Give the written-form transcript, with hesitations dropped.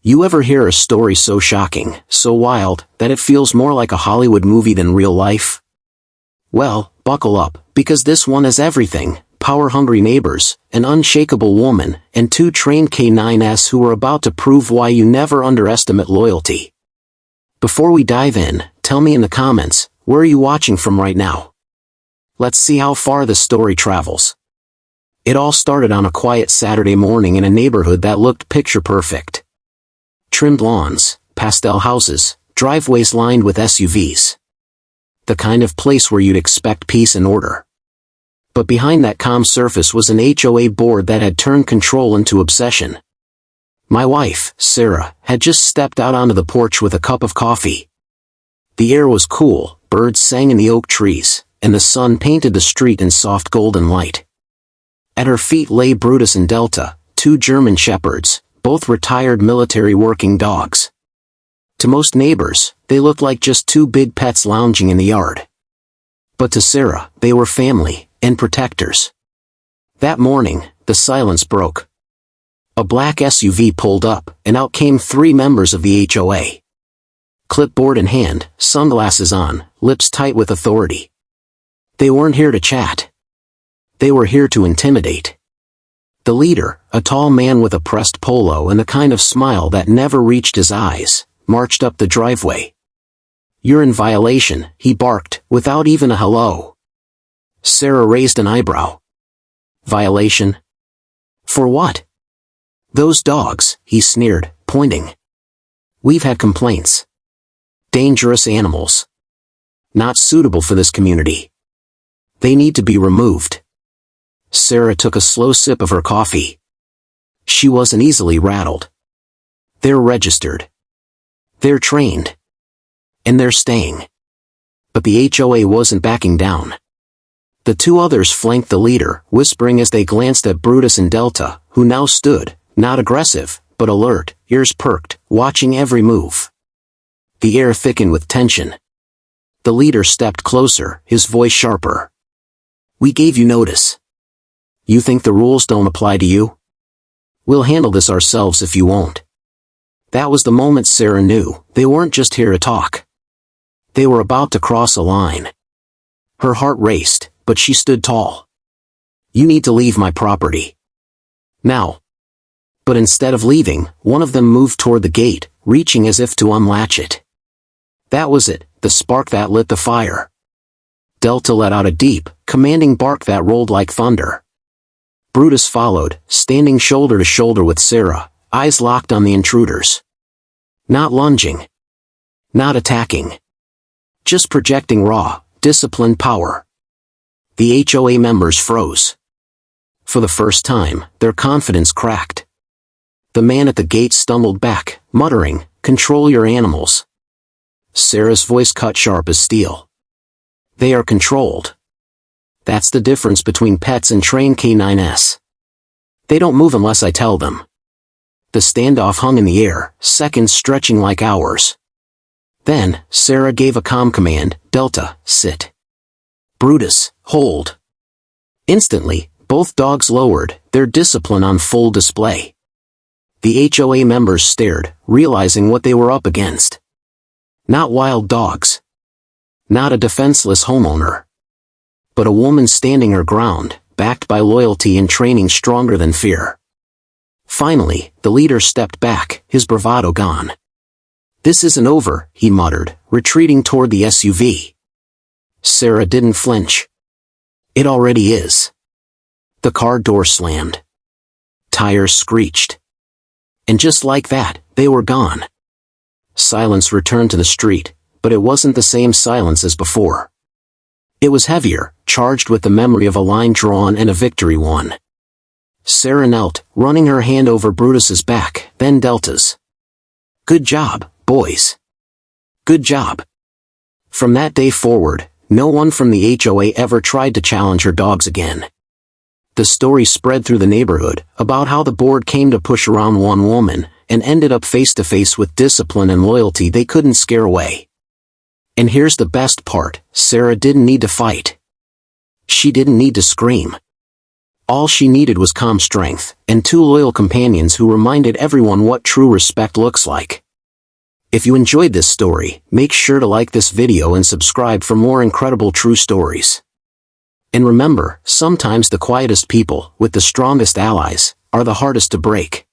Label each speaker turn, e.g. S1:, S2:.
S1: You ever hear a story so shocking, so wild, that it feels more like a Hollywood movie than real life? Well, buckle up, because this one has everything: power-hungry neighbors, an unshakable woman, and two trained K9s who are about to prove why you never underestimate loyalty. Before we dive in, tell me in the comments, where are you watching from right now? Let's see how far this story travels. It all started on a quiet Saturday morning in a neighborhood that looked picture-perfect. Trimmed lawns, pastel houses, driveways lined with SUVs. The kind of place where you'd expect peace and order. But behind that calm surface was an HOA board that had turned control into obsession. My wife, Sarah, had just stepped out onto the porch with a cup of coffee. The air was cool, birds sang in the oak trees, and the sun painted the street in soft golden light. At her feet lay Brutus and Delta, two German shepherds, both retired military working dogs. To most neighbors, they looked like just two big pets lounging in the yard. But to Sarah, they were family, and protectors. That morning, the silence broke. A black SUV pulled up, and out came three members of the HOA. Clipboard in hand, sunglasses on, lips tight with authority. They weren't here to chat. They were here to intimidate. The leader, a tall man with a pressed polo and the kind of smile that never reached his eyes, marched up the driveway. "You're in violation," he barked, without even a hello. Sarah raised an eyebrow. "Violation? For what?" "Those dogs," he sneered, pointing. "We've had complaints. Dangerous animals. Not suitable for this community. They need to be removed." Sarah took a slow sip of her coffee. She wasn't easily rattled. They're registered. They're trained. And they're staying. But the HOA wasn't backing down. The two others flanked the leader, whispering as they glanced at Brutus and Delta, who now stood, not aggressive, but alert, ears perked, watching every move. The air thickened with tension. The leader stepped closer, his voice sharper. "We gave you notice. You think the rules don't apply to you? We'll handle this ourselves if you won't." That was the moment Sarah knew they weren't just here to talk. They were about to cross a line. Her heart raced, but she stood tall. "You need to leave my property. Now." But instead of leaving, one of them moved toward the gate, reaching as if to unlatch it. That was it, the spark that lit the fire. Delta let out a deep, commanding bark that rolled like thunder. Brutus followed, standing shoulder to shoulder with Sarah, eyes locked on the intruders. Not lunging. Not attacking. Just projecting raw, disciplined power. The HOA members froze. For the first time, their confidence cracked. The man at the gate stumbled back, muttering, "Control your animals." Sarah's voice cut sharp as steel. "They are controlled. That's the difference between pets and trained K9s. They don't move unless I tell them." The standoff hung in the air, seconds stretching like hours. Then, Sarah gave a calm command, "Delta, sit. Brutus, hold." Instantly, both dogs lowered, their discipline on full display. The HOA members stared, realizing what they were up against. Not wild dogs. Not a defenseless homeowner. But a woman standing her ground, backed by loyalty and training stronger than fear. Finally, the leader stepped back, his bravado gone. "This isn't over," he muttered, retreating toward the SUV. Sarah didn't flinch. "It already is." The car door slammed. Tires screeched. And just like that, they were gone. Silence returned to the street, but it wasn't the same silence as before. It was heavier, charged with the memory of a line drawn and a victory won. Sarah knelt, running her hand over Brutus's back, then Delta's. "Good job, boys. Good job." From that day forward, no one from the HOA ever tried to challenge her dogs again. The story spread through the neighborhood, about how the board came to push around one woman, and ended up face to face with discipline and loyalty they couldn't scare away. And here's the best part, Sarah didn't need to fight. She didn't need to scream. All she needed was calm strength, and 2 loyal companions who reminded everyone what true respect looks like. If you enjoyed this story, make sure to like this video and subscribe for more incredible true stories. And remember, sometimes the quietest people, with the strongest allies, are the hardest to break.